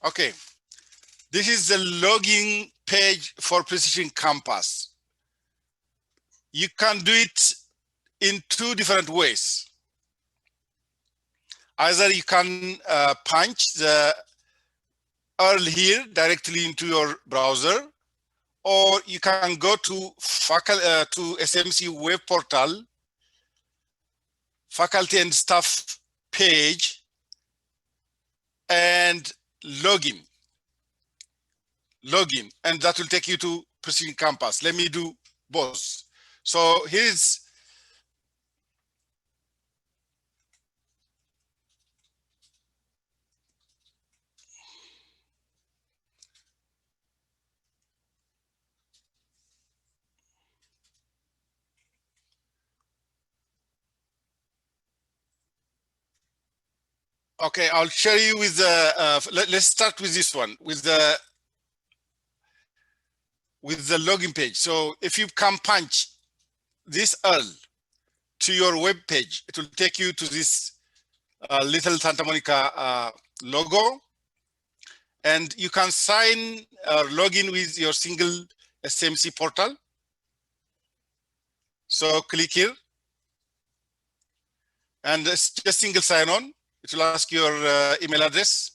Okay, this is the login page for Precision Compass. You can do it in two different ways. Either you can punch the URL here directly into your browser, or you can go to SMC web portal, faculty and staff page, and login, and that will take you to Precision Compass. Let me do both. So here's okay. I'll share you with the. Let's start with this one, with the login page. So if you can punch this URL to your web page, it will take you to this little Santa Monica logo, and you can sign or log in with your single SMC portal. So click here, and it's just single sign on. It will ask your email address,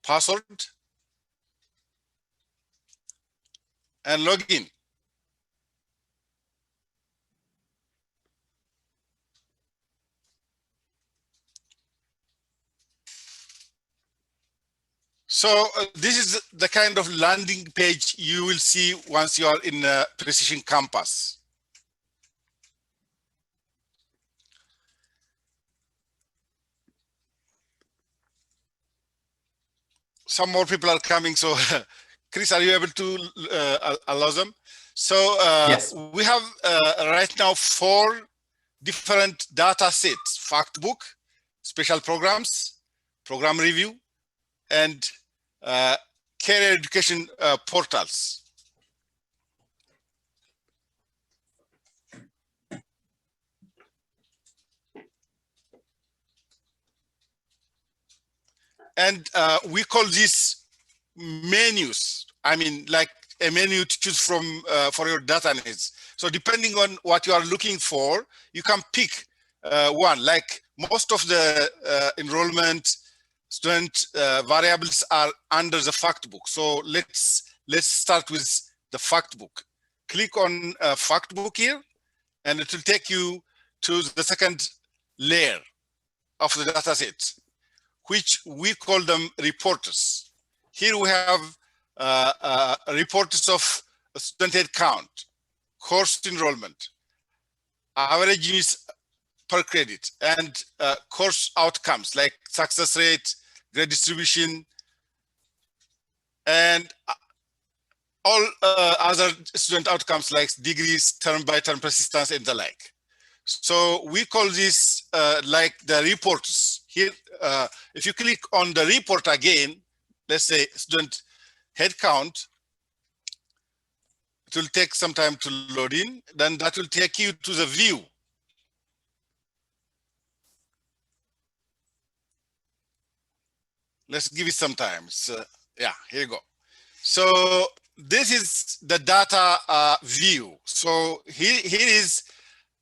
password, and log in. So this is the kind of landing page you will see once you are in Precision Compass. Some more people are coming, so Chris, are you able to allow them? So yes. We have right now 4 different data sets: fact book, special programs, program review, and career education portals. And we call this menus. I mean, like a menu to choose from for your data needs. So depending on what you are looking for, you can pick one. Like most of the enrollment student variables are under the fact book. So let's start with the fact book. Click on fact book here, and it will take you to the second layer of the data set, which we call them reporters. Here we have reporters of student head count, course enrollment, average units per credit, and course outcomes like success rate, grade distribution, and all other student outcomes like degrees, term by term persistence, and the like. So we call this like the reports. Here, if you click on the report again, let's say student head count, it will take some time to load in. Then that will take you to the view. Let's give it some time. So, yeah, here you go. So this is the data view. So here is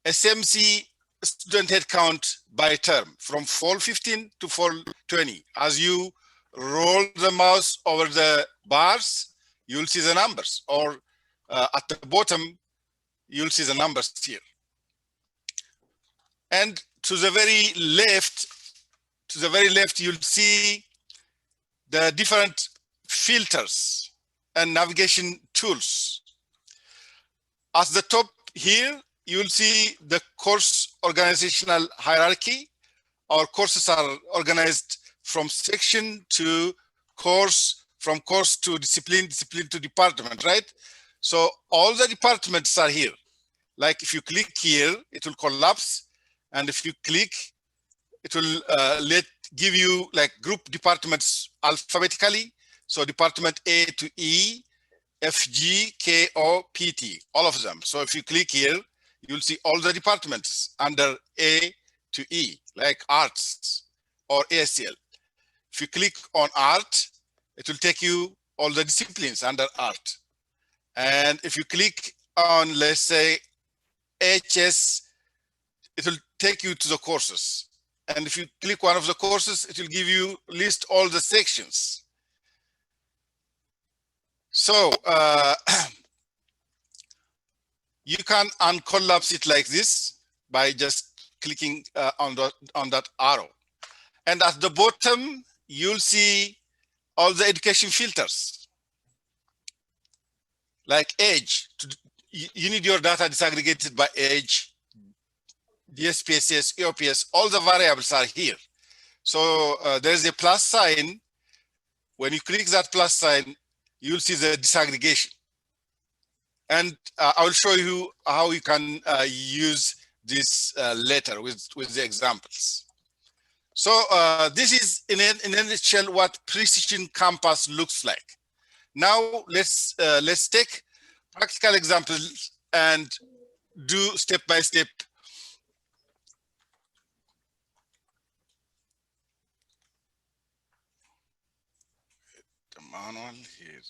SMC student head count by term from fall 15 to fall 20. As you roll the mouse over the bars, you'll see the numbers, or at the bottom, you'll see the numbers here. And to the very left, you'll see the different filters and navigation tools. At the top here, you'll see the course organizational hierarchy. Our courses are organized from section to course, from course to discipline, discipline to department, right? So all the departments are here. Like if you click here, it will collapse. And if you click, it will give you like group departments alphabetically. So department A to E, F, G, K, O, P, T, all of them. So if you click here, you'll see all the departments under A to E, like arts or ASL. If you click on art, it will take you all the disciplines under art. And if you click on, let's say, HS, it will take you to the courses. And if you click one of the courses, it will give you list all the sections. So you can uncollapse it like this by just clicking on that arrow. And at the bottom, you'll see all the education filters, like age. You need your data disaggregated by age, DSPSS, EOPS, all the variables are here. So there's a plus sign. When you click that plus sign, you'll see the disaggregation. And I will show you how you can use this later with the examples. So this is in a nutshell what Precision Campus looks like. Now let's take practical examples and do step by step. The manual here.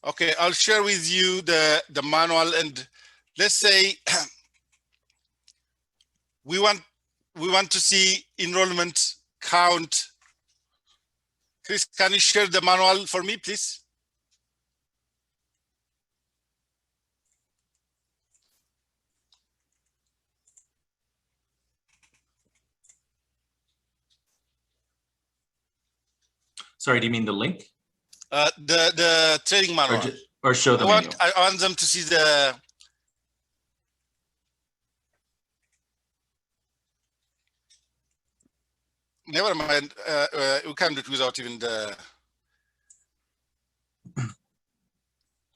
Okay, I'll share with you the manual, and let's say we want to see enrollment count. Chris, can you share the manual for me, please? Sorry, do you mean the link? The training manual. Or show the manual. I want them to see the. Never mind. We can do it without even the.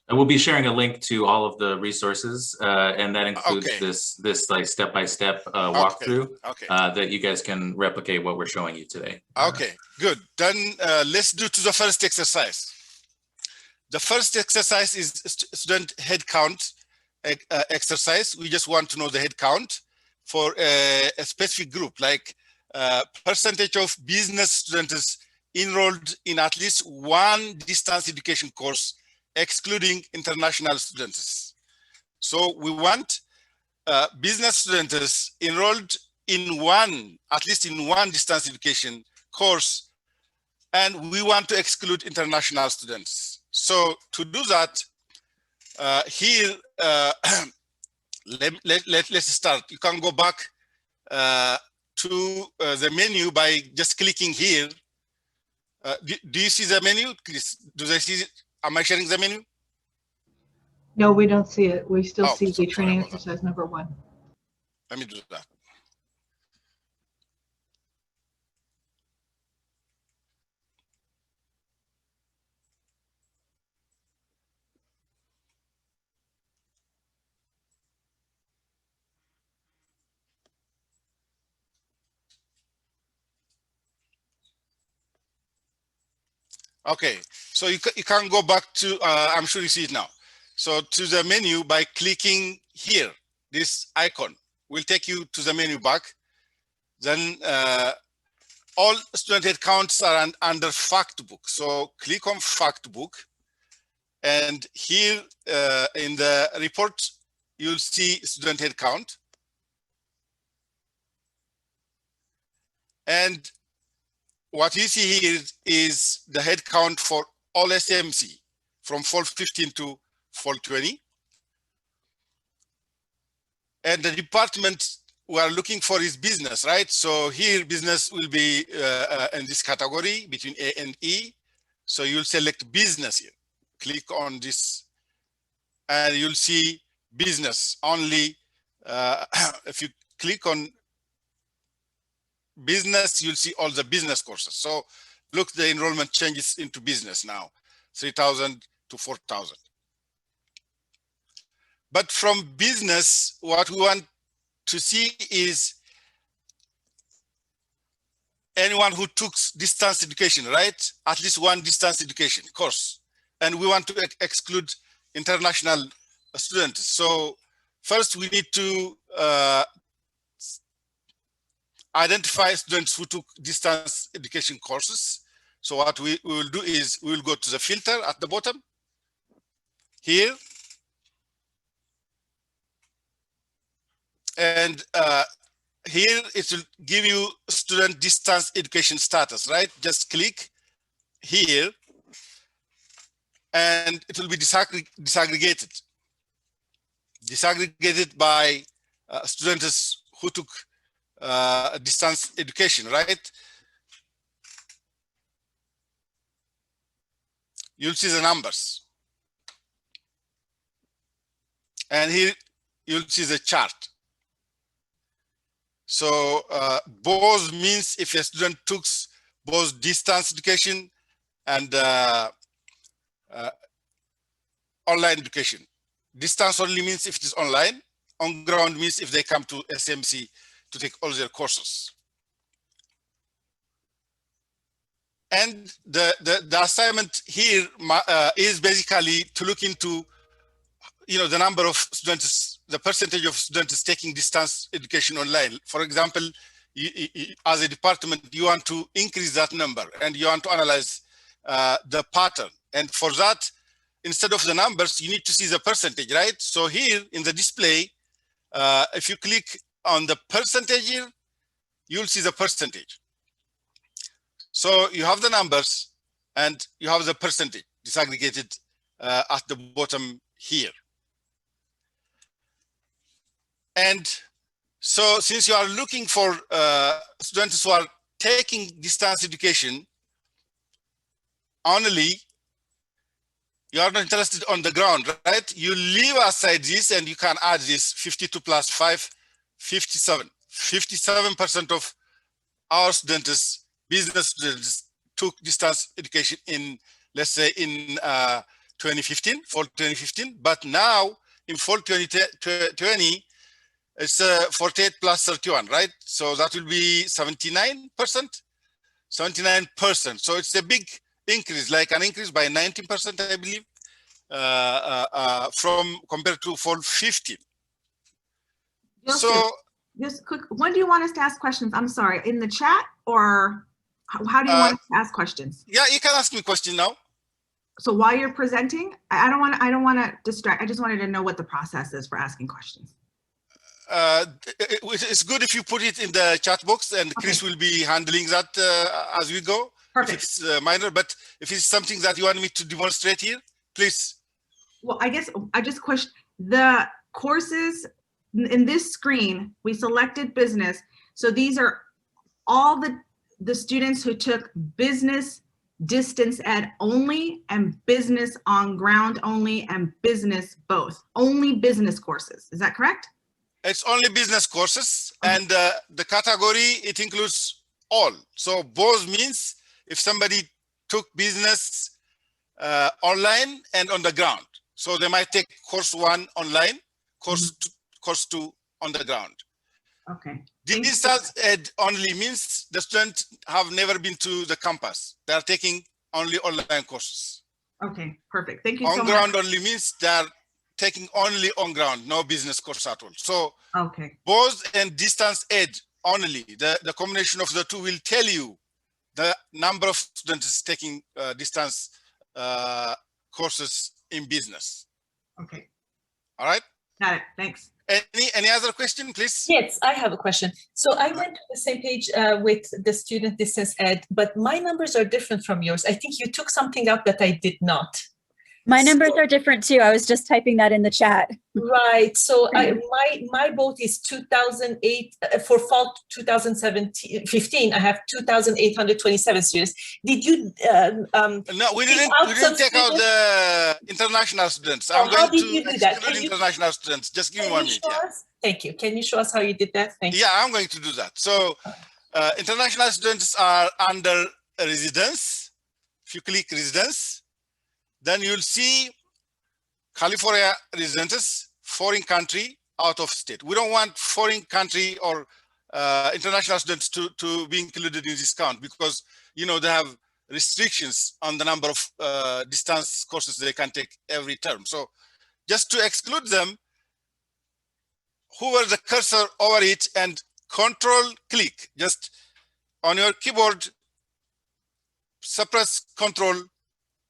I will be sharing a link to all of the resources, and that includes this like step-by-step walkthrough that you guys can replicate what we're showing you today. Okay, good. Then let's do to the first exercise. The first exercise is student head count exercise. We just want to know the head count for a specific group, like percentage of business students enrolled in at least one distance education course, excluding international students. So we want business students enrolled in at least in one distance education course, and we want to exclude international students. So to do that, here, let's start. You can go back to the menu by just clicking here. Do you see the menu? Do they see it? Am I sharing the menu? No, we don't see it. We still see the training exercise number 1. Let me do that. Okay, so you can go back to, I'm sure you see it now. So to the menu by clicking here, this icon will take you to the menu back. Then all student head counts are under fact book. So click on fact book. And here in the report, you'll see student head count. And what you see here is the head count for all SMC from fall 15 to fall 20. And the department we are looking for is business, right? So here business will be in this category between A and E. So you'll select business here. Click on this and you'll see business only. If you click on business, you'll see all the business courses. So look, the enrollment changes into business now, 3,000 to 4,000. But from business, what we want to see is anyone who took distance education, right? At least one distance education course. And we want to exclude international students. So first we need to identify students who took distance education courses. So what we will do is we will go to the filter at the bottom here. And here it will give you student distance education status, right? Just click here and it will be disaggregated by students who took distance education, right? You'll see the numbers. And here you'll see the chart. So both means if a student took both distance education and online education. Distance only means if it is online. On ground means if they come to SMC to take all their courses. And the assignment here is basically to look into, the number of students, the percentage of students taking distance education online. For example, as a department, you want to increase that number and you want to analyze the pattern. And for that, instead of the numbers, you need to see the percentage, right? So here in the display, if you click on the percentage here, you'll see the percentage. So you have the numbers and you have the percentage disaggregated at the bottom here. And so since you are looking for students who are taking distance education only, you are not interested on the ground, right? You leave aside this and you can add this 52 plus 5, 57. 57% of our students, business students, took distance education in, let's say, in 2015, fall 2015. But now in fall 2020, it's 48 plus 31, right? So that will be 79%. 79%. So it's a big increase, like an increase by 19%, I believe, from compared to fall 15. Yosief, so just quick, when do you want us to ask questions? I'm sorry, in the chat, or how do you want us to ask questions? Yeah, you can ask me questions now. So while you're presenting, I don't want to distract. I just wanted to know what the process is for asking questions. It's good if you put it in the chat box, and Chris will be handling that as we go. Perfect. If it's minor, but if it's something that you want me to demonstrate here, please. Well, I guess I just question the courses in this screen. We selected business. So these are all the students who took business distance ed only and business on ground only and business both. Only business courses. Is that correct? It's only business courses, and the category, it includes all. So both means if somebody took business online and on the ground. So they might take course 1 online, course 2 on the ground. Okay. Distance ed only means the students have never been to the campus. They are taking only online courses. Okay, perfect. Thank you so much. On ground only means they are taking only on ground, no business course at all. So both and distance ed only, the combination of the two will tell you the number of students taking distance courses in business. Okay. All right. Got it. Thanks. Any other question, please? Yes, I have a question. So I went to the same page with the student distance ed, but my numbers are different from yours. I think you took something out that I did not. My numbers are different too. I was just typing that in the chat. Right. So my vote is 2008 for fall 2015. I have 2,827 students. Did you? No, we didn't take out the international students. I'm going to exclude international students. Just give me 1 minute. Yeah. Thank you. Can you show us how you did that? Thank you. Yeah, I'm going to do that. So international students are under residence. If you click residence, then you'll see California residents foreign country, out of state. We don't want foreign country or international students to be included in this count because, you know, they have restrictions on the number of distance courses they can take every term. So just to exclude them, hover the cursor over it and control click. Just on your keyboard, suppress control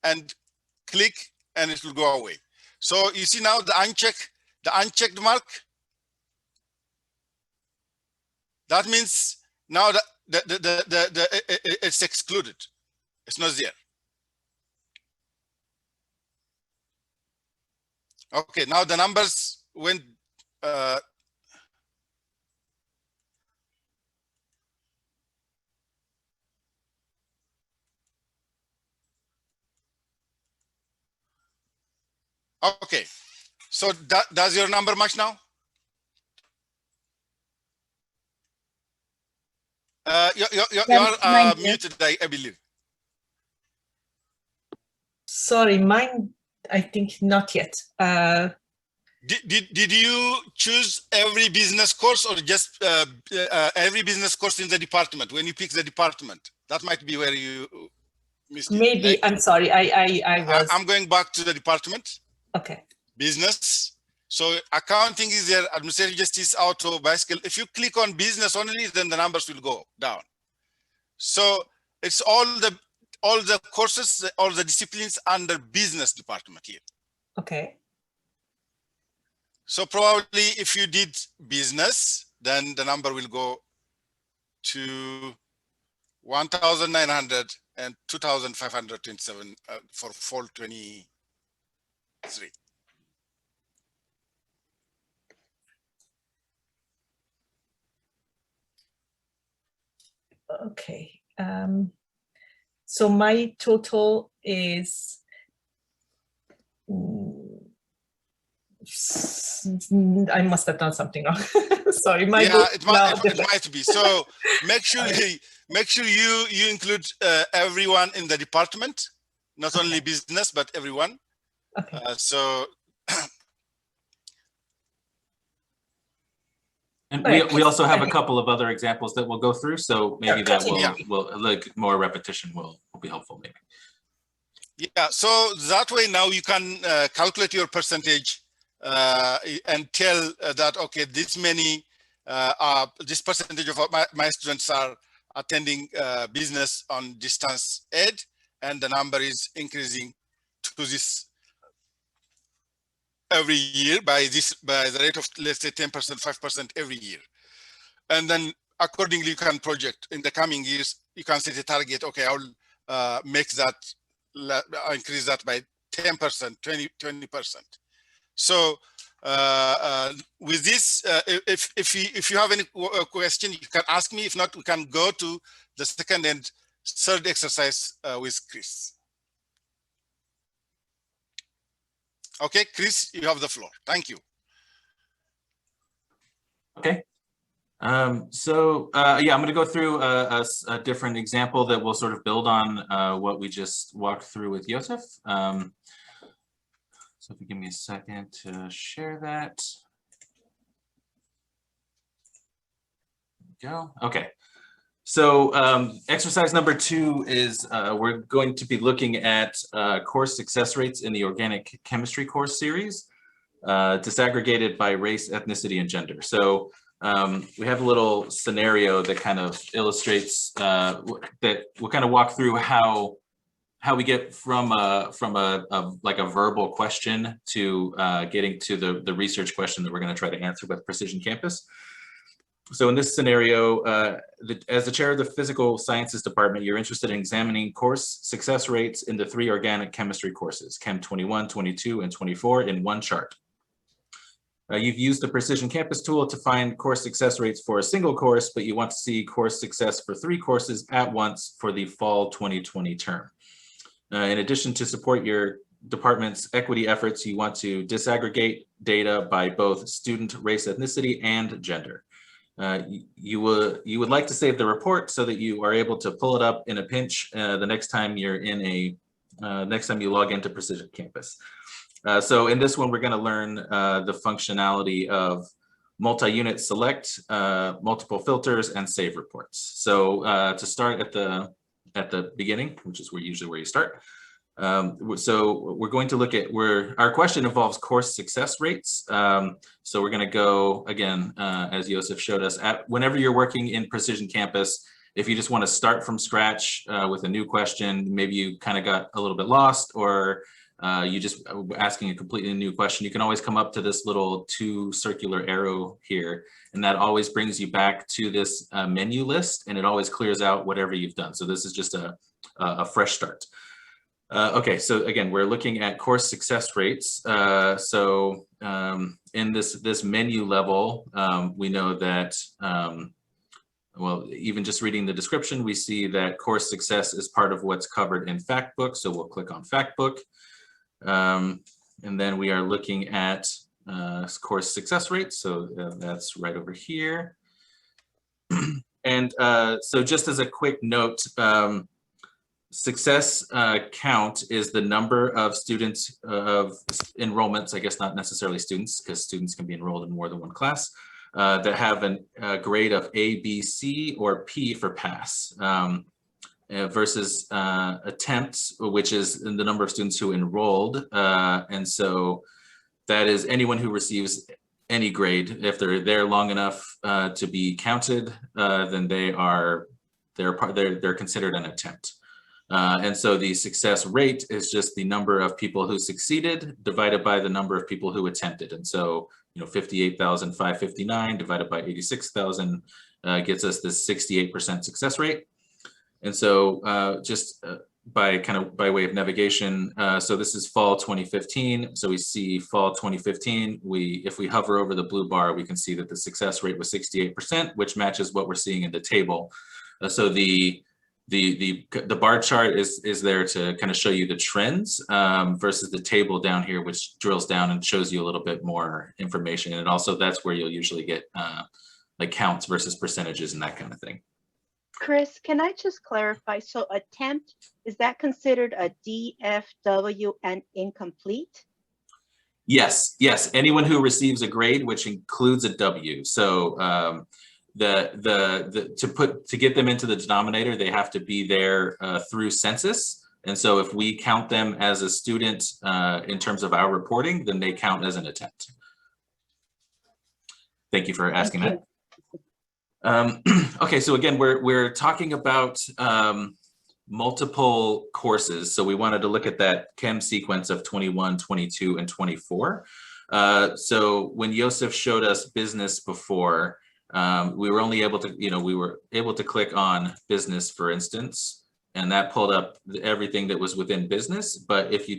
and click, and it will go away. So you see now the unchecked mark. That means now it's excluded. It's not there. Okay, now the numbers went. Okay, so does your number match now? You're muted, I believe. Sorry, mine, I think not yet. Did you choose every business course or just every business course in the department when you pick the department? That might be where you missed it. Maybe, Like, I'm sorry, I was. I'm going back to the department. Okay. Business. So accounting is there, administrative justice, auto, bicycle. If you click on business only, then the numbers will go down. So it's all the courses, all the disciplines under business department here. Okay. So probably if you did business, then the number will go to 1,900 and 2,527 for fall 23. Okay. So my total is I must have done something wrong. Sorry, it might be. So make sure you include everyone in the department, not only business but everyone. Okay. And we also have a couple of other examples that we'll go through, so maybe that will like more repetition will be helpful maybe. Yeah, so that way now you can calculate your percentage and tell that, okay, this percentage of my students are attending business on distance ed, and the number is increasing to this every year by the rate of, let's say, 10%, 5% every year. And then accordingly, you can project in the coming years, you can set a target. Okay, I'll make that, I'll increase that by 10%, 20%. So with this, if you have any question, you can ask me. If not, we can go to the second and third exercise with Chris. Okay, Chris, you have the floor. Thank you. Okay. So yeah, I'm going to go through a different example that will sort of build on what we just walked through with Yosief. So if you give me a second to share that. There we go. Okay. So exercise number 2 is we're going to be looking at course success rates in the organic chemistry course series, disaggregated by race, ethnicity, and gender. So we have a little scenario that kind of illustrates that we'll kind of walk through how we get from like a verbal question to getting to the research question that we're going to try to answer with Precision Campus. So in this scenario, as the chair of the physical sciences department, you're interested in examining course success rates in the 3 organic chemistry courses, Chem 21, 22, and 24 in one chart. You've used the Precision Campus tool to find course success rates for a single course, but you want to see course success for 3 courses at once for the fall 2020 term. In addition to support your department's equity efforts, you want to disaggregate data by both student, race, ethnicity, and gender. You would like to save the report so that you are able to pull it up in a pinch the next time you're in next time you log into Precision Campus. So in this one, we're going to learn the functionality of multi-unit select, multiple filters, and save reports. So to start at the beginning, which is usually where you start. So we're going to look at our question involves course success rates. So we're going to go again, as Yosief showed us, whenever you're working in Precision Campus, if you just want to start from scratch with a new question, maybe you kind of got a little bit lost, or you just asking a completely new question, you can always come up to this little 2 circular arrow here, and that always brings you back to this menu list, and it always clears out whatever you've done. So this is just a fresh start. Okay, so again, we're looking at course success rates. In this menu level, we know that, well, even just reading the description, we see that course success is part of what's covered in Factbook. So we'll click on Factbook. And then we are looking at course success rates. So that's right over here. And so just as a quick note, success count is the number of students of enrollments, I guess not necessarily students, because students can be enrolled in more than one class, that have a grade of A, B, C, or P for pass, versus attempts, which is the number of students who enrolled. And so that is anyone who receives any grade. If they're there long enough to be counted, then they're considered an attempt. And so the success rate is just the number of people who succeeded divided by the number of people who attempted. And so, 58,559 divided by 86,000 gets us this 68% success rate. And so just by way of navigation, so this is fall 2015. So we see fall 2015, if we hover over the blue bar, we can see that the success rate was 68%, which matches what we're seeing in the table. So the bar chart is there to kind of show you the trends versus the table down here, which drills down and shows you a little bit more information. And also that's where you'll usually get like counts versus percentages and that kind of thing. Chris, can I just clarify? So attempt, is that considered a D, F, W, and incomplete? Yes. Anyone who receives a grade, which includes a W. So to get them into the denominator, they have to be there through census. And so if we count them as a student in terms of our reporting, then they count as an attempt. Thank you for asking that. Okay, so again, we're talking about multiple courses. So we wanted to look at that chem sequence of 21, 22, and 24. So when Yosief showed us business before, we were only able to, click on business, for instance, and that pulled up everything that was within business. But if you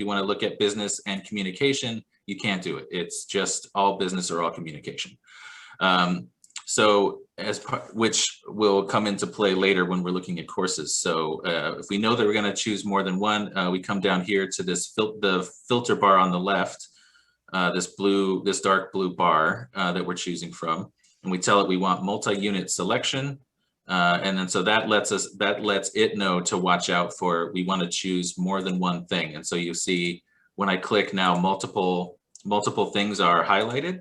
want to look at business and communication, you can't do it. It's just all business or all communication. So which will come into play later when we're looking at courses. So if we know that we're going to choose more than one, we come down here to the filter bar on the left, this dark blue bar that we're choosing from, and we tell it we want multi-unit selection, and then so that lets it know to watch out for, we want to choose more than one thing. And so you see when I click now, multiple things are highlighted.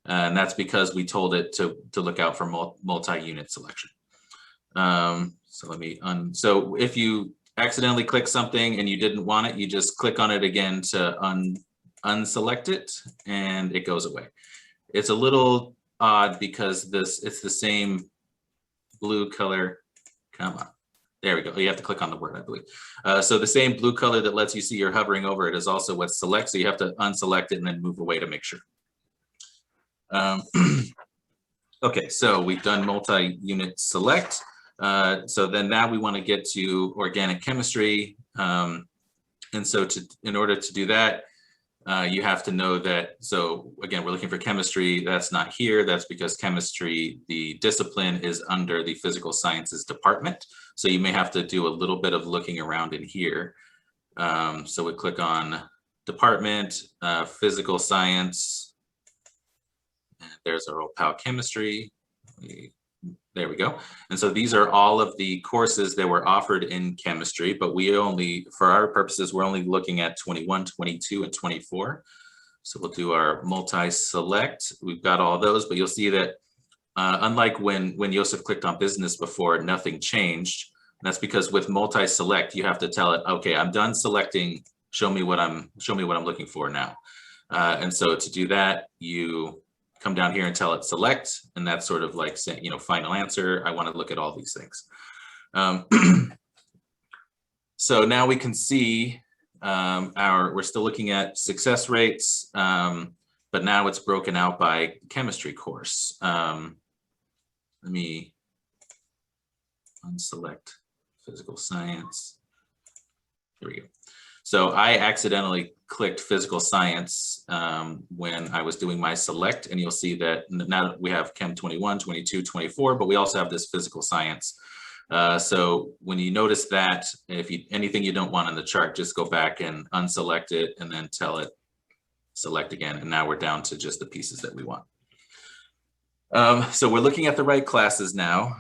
And that's because we told it to look out for multi-unit selection. So if you accidentally click something and you didn't want it, you just click on it again to unselect it, and it goes away. It's a little odd because it's the same blue color. Come on, there we go. You have to click on the word, I believe. So the same blue color that lets you see you're hovering over it is also what selects. So you have to unselect it and then move away to make sure. Okay, so we've done multi-unit select. So then now we want to get to organic chemistry. And so in order to do that, you have to know that, so again, we're looking for chemistry. That's not here. That's because chemistry, the discipline, is under the physical sciences department. So you may have to do a little bit of looking around in here. So we click on department, physical science. And there's our old pal chemistry. We there we go. And so these are all of the courses that were offered in chemistry, but we only, for our purposes, we're only looking at 21, 22, and 24. So we'll do our multi-select. We've got all those, but you'll see that unlike when Yosief clicked on business before, nothing changed. And that's because with multi-select, you have to tell it, okay, I'm done selecting. Show me what I'm looking for now. And so to do that, you come down here and tell it select, and that's sort of like saying, you know, final answer. I want to look at all these things. So now we can see we're still looking at success rates, but now it's broken out by chemistry course. Let me unselect physical science. Here we go. So I accidentally clicked physical science when I was doing my select, and you'll see that now we have Chem 21, 22, 24, but we also have this physical science. So when you notice that, if anything you don't want on the chart, just go back and unselect it and then tell it select again. And now we're down to just the pieces that we want. So we're looking at the right classes now,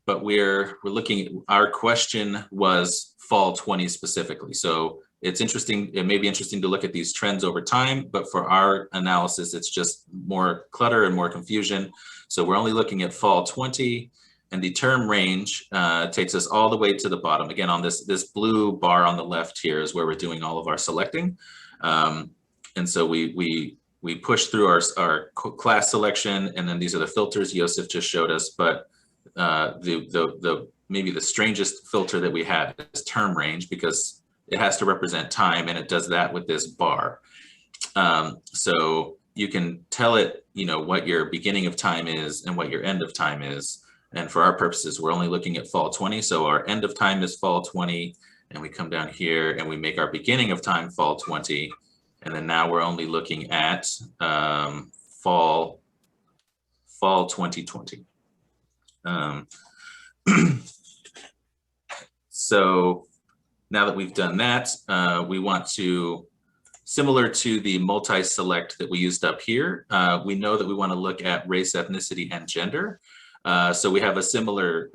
but we're looking, our question was fall 20 specifically. So it's interesting, it may be interesting to look at these trends over time, but for our analysis, it's just more clutter and more confusion. So we're only looking at fall 20, and the term range takes us all the way to the bottom. Again, on this blue bar on the left here is where we're doing all of our selecting. And so we push through our class selection, and then these are the filters Yosief just showed us, but maybe the strangest filter that we had is term range, because it has to represent time, and it does that with this bar. So you can tell it, you know, what your beginning of time is and what your end of time is. And for our purposes, we're only looking at fall 20. So our end of time is fall 20, and we come down here and we make our beginning of time fall 20. And then now we're only looking at fall 2020. So now that we've done that, we want to, similar to the multi-select that we used up here, we know that we want to look at race, ethnicity, and gender. So we have a similar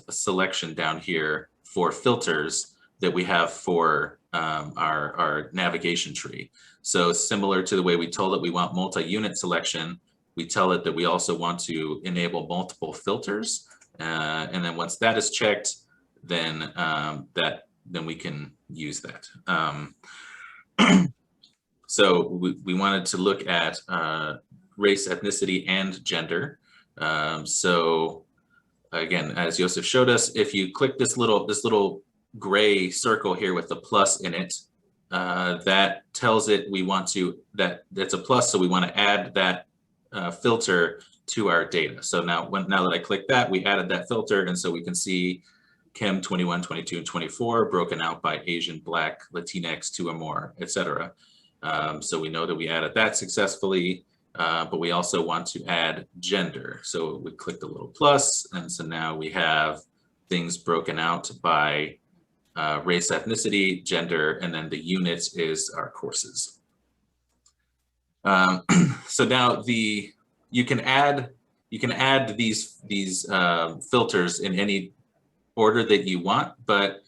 selection down here for filters that we have for our navigation tree. So similar to the way we told it we want multi-unit selection, we tell it that we also want to enable multiple filters. And then once that is checked, then then we can use that. So we wanted to look at race, ethnicity, and gender. So again, as Yosief showed us, if you click this little gray circle here with the plus in it, that tells it we want to, that's a plus, so we want to add that filter to our data. So now that I click that, we added that filter, and so we can see Chem 21, 22, and 24 broken out by Asian, Black, Latinx, 2 or more, etc. So we know that we added that successfully, but we also want to add gender. So we click the little plus, and so now we have things broken out by race, ethnicity, gender, and then the units is our courses. So now you can add these filters in any order that you want, but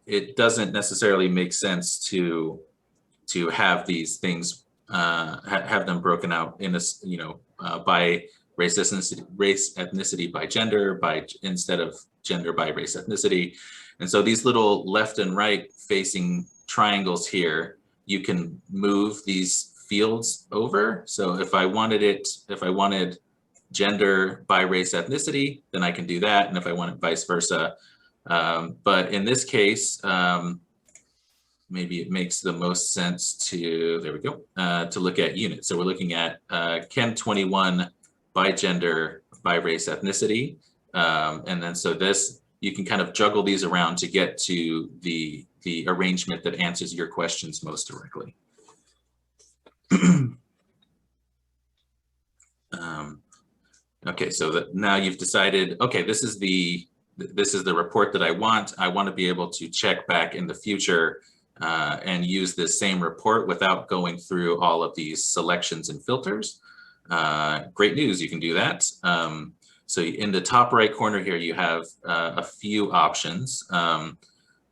it doesn't necessarily make sense to have these things have them broken out in a, you know, by race, ethnicity by gender, instead of gender by race, ethnicity. And so these little left and right facing triangles here, you can move these fields over. So if I wanted gender by race, ethnicity, then I can do that. And if I want it vice versa. But in this case, maybe it makes the most sense to, there we go, to look at units. So we're looking at Chem 21 by gender, by race, ethnicity. And then so this, you can kind of juggle these around to get to the arrangement that answers your questions most directly. Okay, so now you've decided, okay, this is the report that I want. I want to be able to check back in the future and use this same report without going through all of these selections and filters. Great news, you can do that. So in the top right corner here, you have a few options.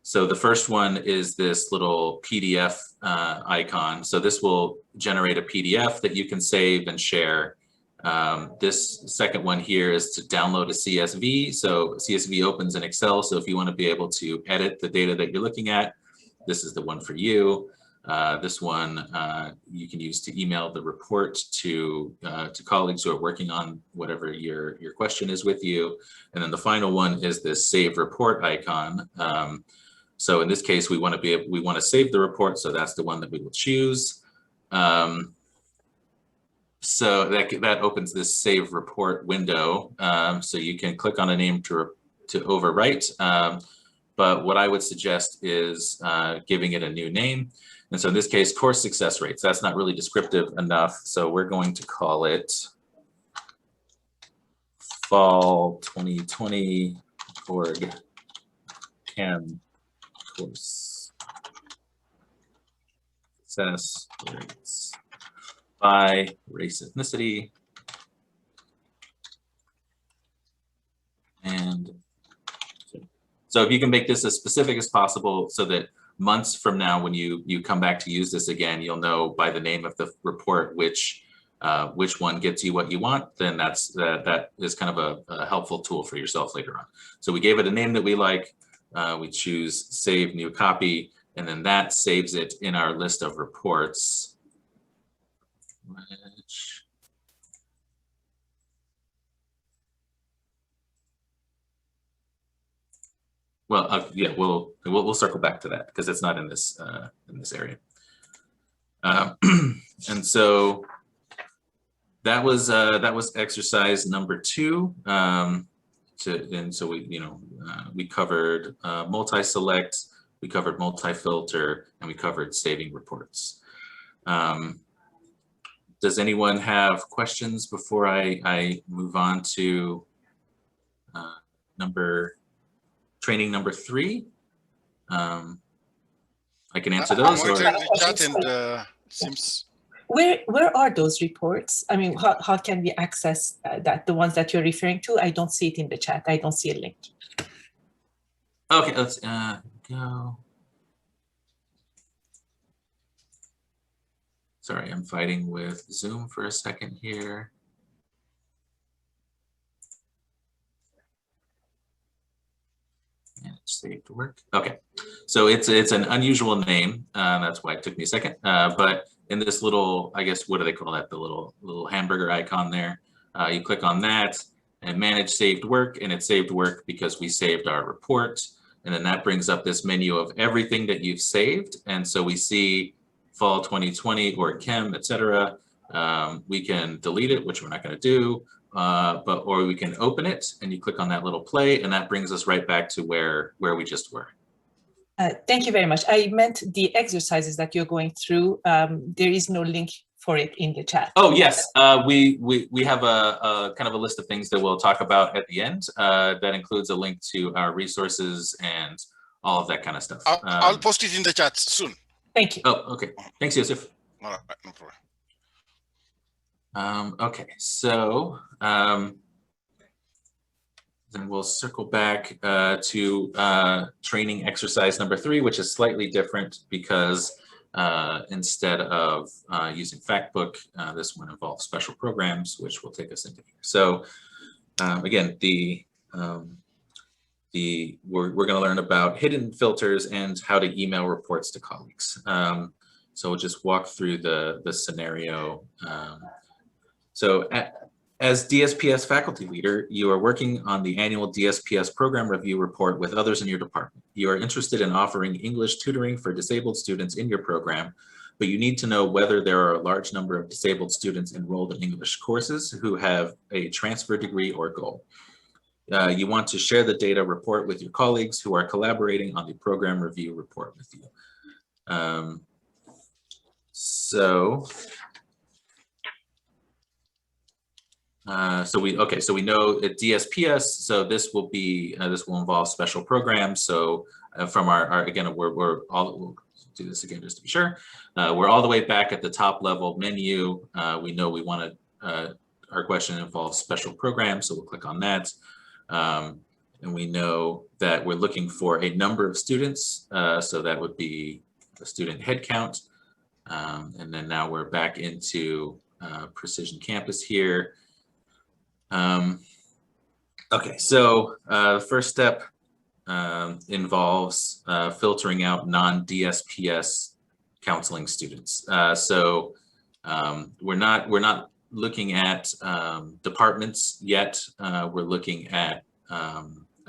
So the first one is this little PDF icon. So this will generate a PDF that you can save and share. This second one here is to download a CSV. So CSV opens in Excel. So if you want to be able to edit the data that you're looking at, this is the one for you. This one you can use to email the report to colleagues who are working on whatever your question is with you. And then the final one is this save report icon. So in this case, we want to save the report. So that's the one that we will choose. So that opens this save report window. So you can click on a name to overwrite. But what I would suggest is giving it a new name. And so in this case, course success rates, that's not really descriptive enough. So we're going to call it Fall 2020 Org Chem Course Success Rates by race, ethnicity, and so if you can make this as specific as possible so that months from now, when you come back to use this again, you'll know by the name of the report which one gets you what you want, then that is kind of a helpful tool for yourself later on. So we gave it a name that we like, we choose save new copy, and then that saves it in our list of reports. Yeah, we'll circle back to that because it's not in this area. And so that was exercise number 2. And so we covered multi-select, we covered multi-filter, and we covered saving reports. Does anyone have questions before I move on to training number 3? I can answer those. Where are those reports? I mean, how can we access that? The ones that you're referring to? I don't see it in the chat. I don't see a link. Okay, let's go. Sorry, I'm fighting with Zoom for a second here. And it's saved work. Okay, so it's an unusual name. That's why it took me a second. But in this little, I guess, what do they call that? The little hamburger icon there. You click on that and manage saved work, and it saved work because we saved our report. And then that brings up this menu of everything that you've saved. And so we see Fall 2020 or Chem, etc. We can delete it, which we're not going to do. Or we can open it, and you click on that little play, and that brings us right back to where we just were. Thank you very much. I meant the exercises that you're going through. There is no link for it in the chat. Oh yes, we have a kind of a list of things that we'll talk about at the end. That includes a link to our resources and all of that kind of stuff. I'll post it in the chat soon. Thank you. Oh, okay. Thanks, Yosief. All right, no problem. Okay, so then we'll circle back to training exercise number 3, which is slightly different because instead of using Factbook, this one involves special programs, which will take us into here. So again, we're going to learn about hidden filters and how to email reports to colleagues. So we'll just walk through the scenario. So as DSPS faculty leader, you are working on the annual DSPS program review report with others in your department. You are interested in offering English tutoring for disabled students in your program, but you need to know whether there are a large number of disabled students enrolled in English courses who have a transfer degree or goal. You want to share the data report with your colleagues who are collaborating on the program review report with you. So we know at DSPS, so this will involve special programs. So from our again, we'll do this again just to be sure. We're all the way back at the top level menu. We know we want to our question involves special programs, so we'll click on that. And we know that we're looking for a number of students, so that would be the student head count. And then now we're back into Precision Campus here. Okay, so the first step involves filtering out non-DSPS counseling students. So we're not looking at departments yet. We're looking at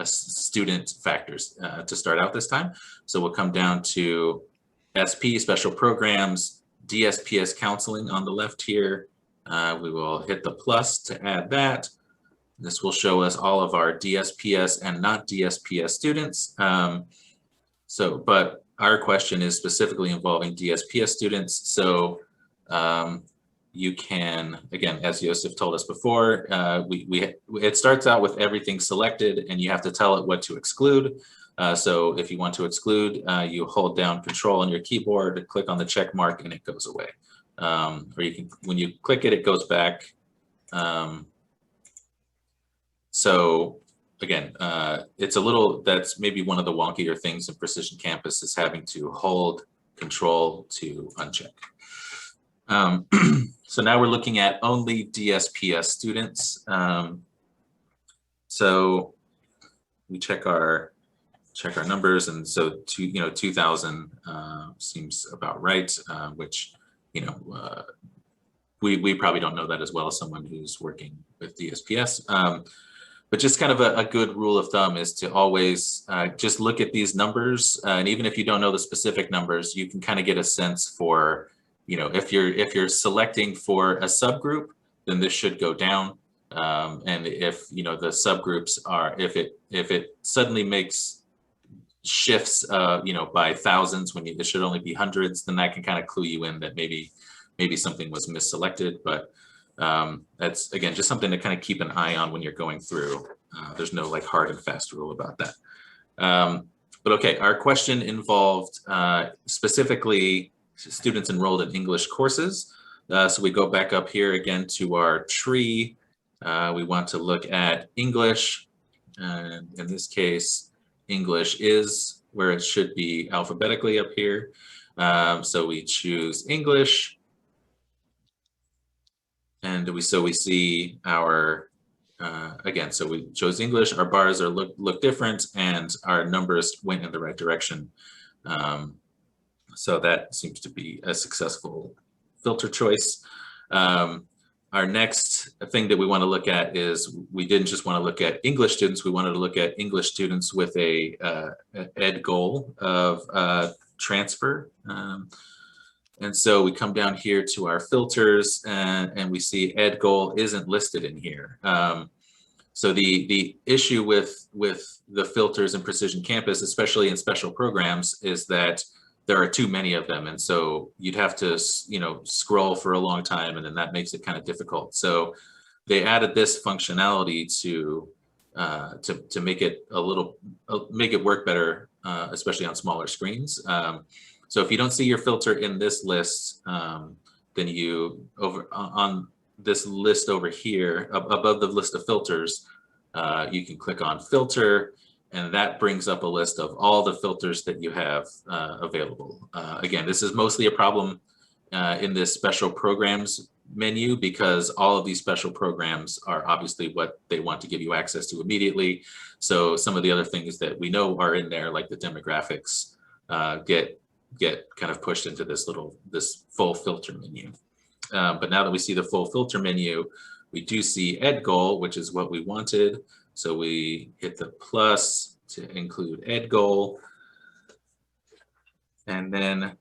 student factors to start out this time. So we'll come down to SP, special programs, DSPS counseling on the left here. We will hit the plus to add that. This will show us all of our DSPS and not DSPS students. But our question is specifically involving DSPS students. So you can, again, as Yosief told us before, it starts out with everything selected and you have to tell it what to exclude. So if you want to exclude, you hold down Control on your keyboard, click on the check mark, and it goes away. Or you can, when you click it, it goes back. So again, it's a little, that's maybe one of the wonkier things in Precision Campus is having to hold Control to uncheck. So now we're looking at only DSPS students. So we check our numbers, and so 2,000 seems about right, which we probably don't know that as well as someone who's working with DSPS. But just kind of a good rule of thumb is to always just look at these numbers, and even if you don't know the specific numbers, you can kind of get a sense for, if you're selecting for a subgroup, then this should go down. And if the subgroups are, if it suddenly makes shifts, by thousands when it should only be hundreds, then that can kind of clue you in that maybe something was misselected. But that's, again, just something to kind of keep an eye on when you're going through. There's no like hard and fast rule about that. But okay, our question involved specifically students enrolled in English courses. So we go back up here again to our tree. We want to look at English, and in this case, English is where it should be alphabetically up here. So we choose English. And we see our, again, so we chose English, our bars look different, and our numbers went in the right direction. So that seems to be a successful filter choice. Our next thing that we want to look at is, we didn't just want to look at English students, we wanted to look at English students with a ed goal of transfer. And so we come down here to our filters, and we see ed goal isn't listed in here. So the issue with the filters in Precision Campus, especially in special programs, is that there are too many of them. And so you'd have to, scroll for a long time, and then that makes it kind of difficult. So they added this functionality to make it make it work better, especially on smaller screens. So if you don't see your filter in this list, then on this list over here, above the list of filters, you can click on filter, and that brings up a list of all the filters that you have available. Again, this is mostly a problem in this special programs menu, because all of these special programs are obviously what they want to give you access to immediately. So some of the other things that we know are in there, like the demographics, get kind of pushed into this full filter menu. But now that we see the full filter menu, we do see ed goal, which is what we wanted. So we hit the plus to include ed goal. And then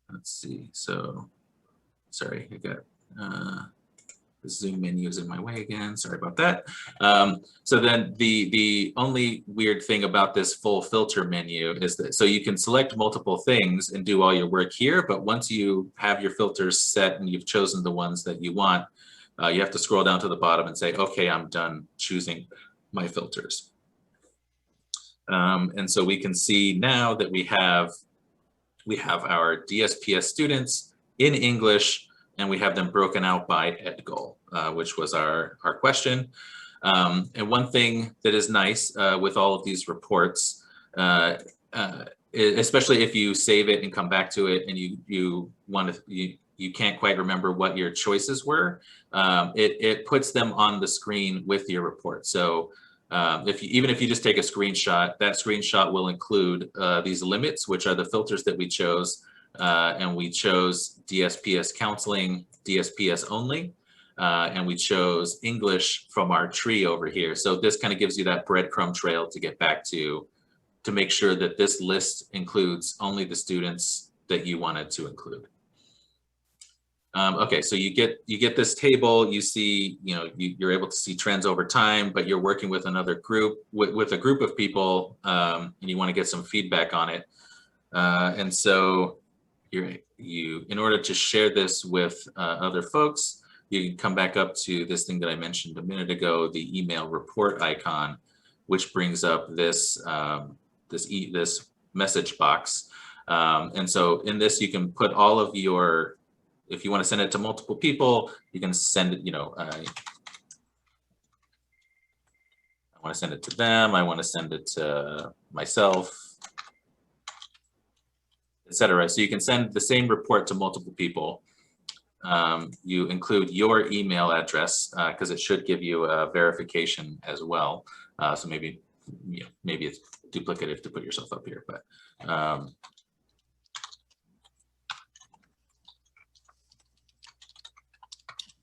let's see, so, sorry, I got, the Zoom menu is in my way again. Sorry about that. So then the only weird thing about this full filter menu is that, so you can select multiple things and do all your work here, but once you have your filters set and you've chosen the ones that you want, you have to scroll down to the bottom and say, okay, I'm done choosing my filters. And so we can see now that we have our DSPS students in English and we have them broken out by ed goal, which was our question. And one thing that is nice with all of these reports, especially if you save it and come back to it and you can't quite remember what your choices were, it puts them on the screen with your report. So even if you just take a screenshot, that screenshot will include these limits, which are the filters that we chose. And we chose DSPS counseling, DSPS only, and we chose English from our tree over here. So this kind of gives you that breadcrumb trail to get back to make sure that this list includes only the students that you wanted to include. Okay, so you get this table. You see, you're able to see trends over time, but you're working with another group, with a group of people, and you want to get some feedback on it. And so in order to share this with other folks, you can come back up to this thing that I mentioned a minute ago, the email report icon, which brings up this this message box. And so in this, you can put all of your, if you want to send it to multiple people, you can send it, I want to send it to them, I want to send it to myself, etc. So you can send the same report to multiple people. You include your email address because it should give you a verification as well. So maybe it's duplicative to put yourself up here, but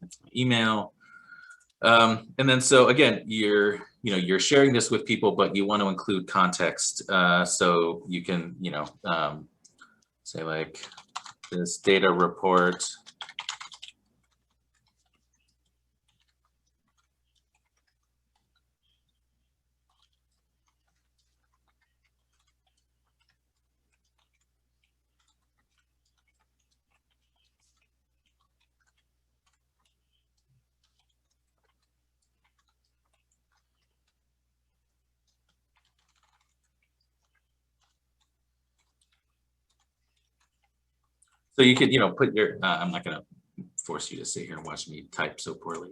that's my email. And then so again, you're sharing this with people, but you want to include context. So you can say like this data report so you could, put your, I'm not going to force you to sit here and watch me type so poorly.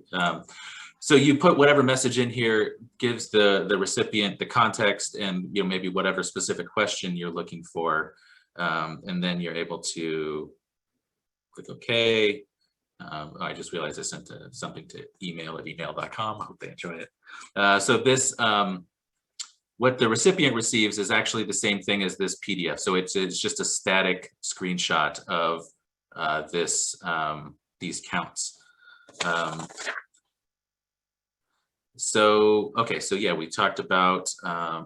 So you put whatever message in here, gives the recipient the context and maybe whatever specific question you're looking for. And then you're able to click OK. I just realized I sent something to email@email.com. I hope they enjoy it. So this, what the recipient receives is actually the same thing as this PDF. So it's just a static screenshot of these counts. Okay, so yeah, we talked about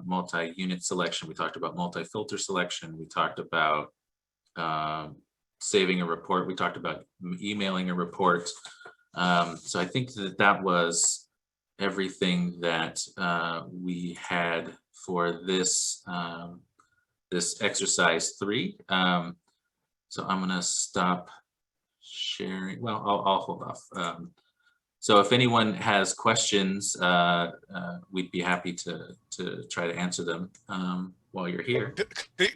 multi-unit selection. We talked about multi-filter selection. We talked about saving a report. We talked about emailing a report. So I think that was everything that we had for this this exercise 3. So I'm gonna stop sharing. Well, I'll hold off. So if anyone has questions, we'd be happy to try to answer them while you're here.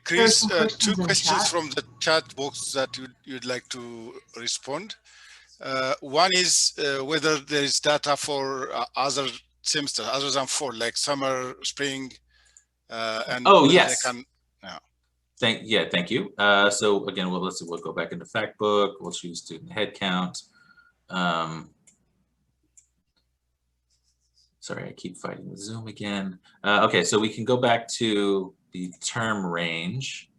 Chris, questions two in questions chat. from the chat box that you'd like to respond. One is whether there is data for other semesters other than fall, like summer, spring, and Oh, whether yes. they can. Thank you. So again, we'll go back into fact book. We'll choose student head count. Sorry, I keep fighting with Zoom again. Okay, so we can go back to the term range.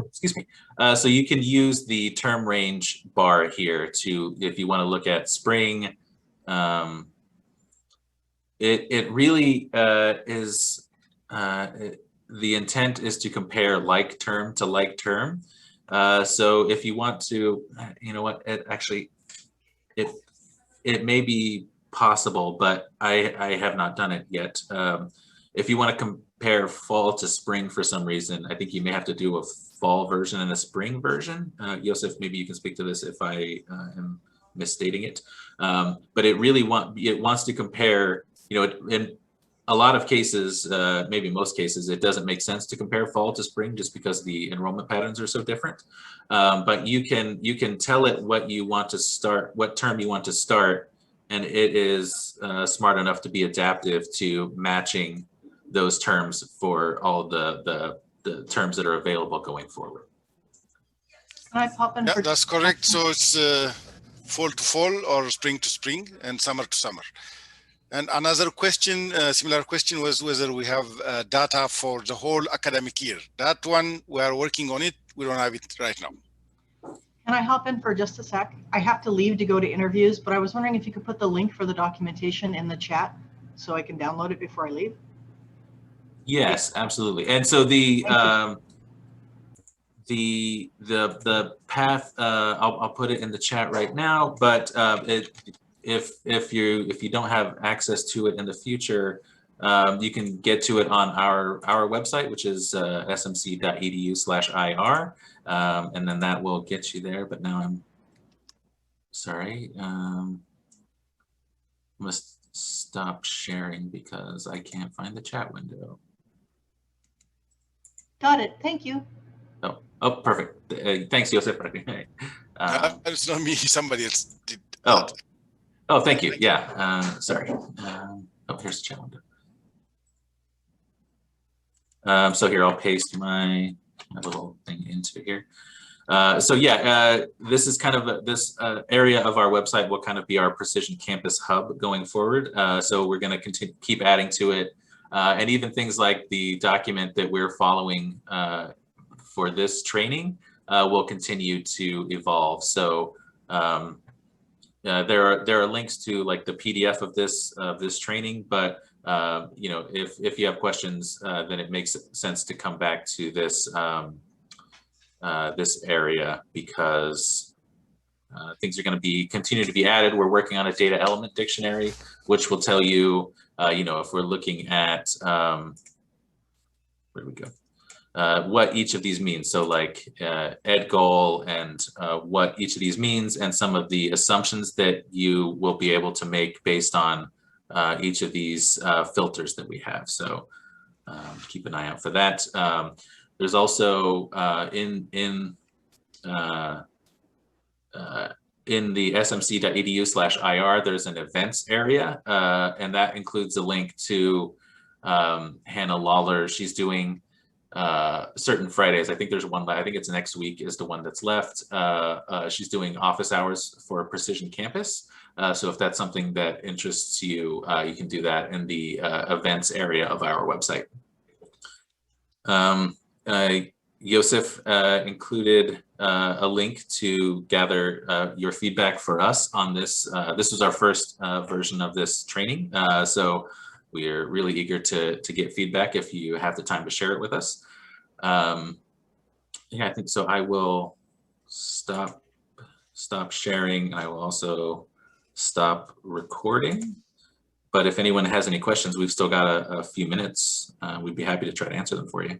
Excuse me. So you can use the term range bar here if you want to look at spring. It really is, the intent is to compare like term to like term. So if you want to, you know what, it may be possible, but I have not done it yet. If you want to compare fall to spring for some reason, I think you may have to do a fall version and a spring version. Yosief, maybe you can speak to this if I am misstating it. But it really wants to compare you know, in a lot of cases, maybe most cases, it doesn't make sense to compare fall to spring just because the enrollment patterns are so different. But you can tell it what you want to start, what term you want to start, and it is smart enough to be adaptive to matching those terms for all the terms that are available going forward. Can I pop in? Yeah, for that's just a correct. second? So it's fall to fall or spring to spring and summer to summer. And another question, similar question, was whether we have data for the whole academic year. That one, we are working on it. We don't have it right now. Can I hop in for just a sec? I have to leave to go to interviews, but I was wondering if you could put the link for the documentation in the chat so I can download it before I leave. Yes, absolutely. And so the path, I'll put it in the chat right now, but if you don't have access to it in the future, you can get to it on our website, which is smc.edu/ir, and then that will get you there. But now I'm sorry, must stop sharing because I can't find the chat window. Got it. Thank you. Oh, perfect. Thanks, Yosief. It's not me. Somebody else did. Oh, thank you. Yeah. Sorry. Oh, here's the chat window. So here, I'll paste my little thing into here. So yeah, this is kind of this area of our website will kind of be our Precision Campus hub going forward. So we're going to keep adding to it. And even things like the document that we're following for this training will continue to evolve. So there are links to like the PDF of this training, but you know, if you have questions, then it makes sense to come back to this this area because things are going to continue to be added. We're working on a data element dictionary, which will tell you, you know, if we're looking at where do we go? What each of these means. So like ed goal and what each of these means and some of the assumptions that you will be able to make based on each of these filters that we have. So keep an eye out for that. There's also in the smc.edu/ir, there's an events area, and that includes a link to Hannah Lawler. She's doing certain Fridays. I think there's one, I think it's next week is the one that's left. She's doing office hours for Precision Campus. So if that's something that interests you, you can do that in the events area of our website. Yosief included a link to gather your feedback for us on this. This was our first version of this training. So we are really eager to get feedback if you have the time to share it with us. Yeah, I think so. I will stop sharing, and I will also stop recording. But if anyone has any questions, we've still got a few minutes. We'd be happy to try to answer them for you.